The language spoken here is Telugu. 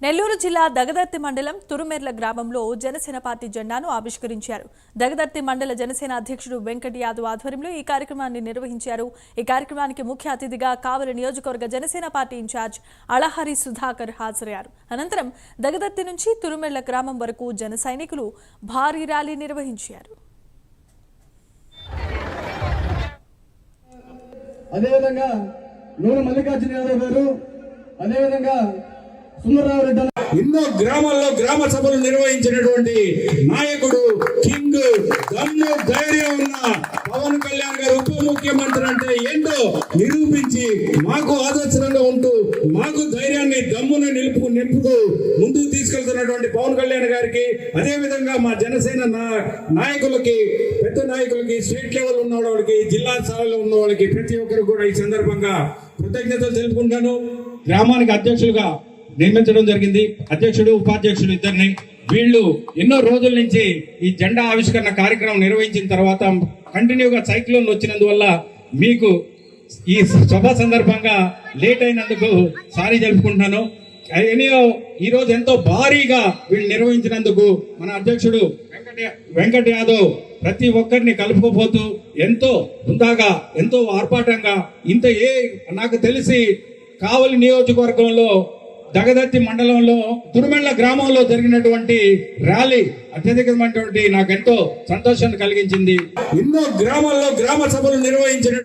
నెల్లూరు జిల్లా దగదర్తి మండలం తురుమెర్ల గ్రామంలో జనసేన పార్టీ జెండాను ఆవిష్కరించారు. దగదర్తి మండల జనసేన అధ్యక్షుడు వెంకట యాదవ్ ఆధ్వర్యంలో ఈ కార్యక్రమాన్ని నిర్వహించారు. ఈ కార్యక్రమానికి ముఖ్య అతిథిగా కావలి నియోజకవర్గ జనసేన పార్టీ ఇన్ఛార్జ్ అళహరి సుధాకర్ హాజరయ్యారు. అనంతరం దగదర్తి నుంచి తురుమెర్ల గ్రామం వరకు జన సైనికులు భారీ ర్యాలీ నిర్వహించారు. అదేవిధంగా నూనె మల్లికార్జున యాదవ్ గారు, అదేవిధంగా సుందరరావు రెడ్డి ఎన్నో గ్రామాల్లో గ్రామ సభలు నిర్వహించినటువంటి నాయకుడు, కింగ్, దమ్ము ధైర్యం ఉన్న పవన్ కళ్యాణ్ గారు ఉప ముఖ్యమంత్రి అంటే ఏంటో నిరూపించి మాకు ఆదర్శంగా ఉంటూ మాకు ధైర్యాన్ని దమ్మును నింపుతూ ముందుకు తీసుకెళ్తున్నటువంటి పవన్ కళ్యాణ్ గారికి, అదే విధంగా మా జనసేన నాయకులకి, పెద్ద నాయకులకి, స్టేట్ లెవెల్ ఉన్న వాళ్ళకి, జిల్లా స్థాయిలో ఉన్న వాళ్ళకి ప్రతి ఒక్కరు కూడా ఈ సందర్భంగా కృతజ్ఞతలు తెలుపుకుంటాను. గ్రామానికి అధ్యక్షులుగా నియమించడం జరిగింది. అధ్యక్షుడు, ఉపాధ్యక్షుడు ఇద్దరిని. వీళ్ళు ఎన్నో రోజుల నుంచి ఈ జెండా ఆవిష్కరణ కార్యక్రమం నిర్వహించిన తర్వాత కంటిన్యూగా సైక్లోన్ వచ్చినందువల్ల మీకు ఈ సభ సందర్భంగా లేట్ అయినందుకు సారీ తెలుపుకుంటున్నాను. ఈ రోజు ఎంతో భారీగా వీళ్ళు నిర్వహించినందుకు మన అధ్యక్షుడు వెంకట యాదవ్ ప్రతి ఒక్కరిని కలుపుకోపోతూ ఎంతో హుందాగా, ఎంతో ఆర్భాటంగా, నాకు తెలిసి కావలి నియోజకవర్గంలో దగదర్తి మండలంలో తురుమెళ్ల గ్రామంలో జరిగినటువంటి ర్యాలీ అత్యధికమైనటువంటి నాకెంతో సంతోషాన్ని కలిగించింది. ఎన్నో గ్రామాల్లో గ్రామ సభలు నిర్వహించిన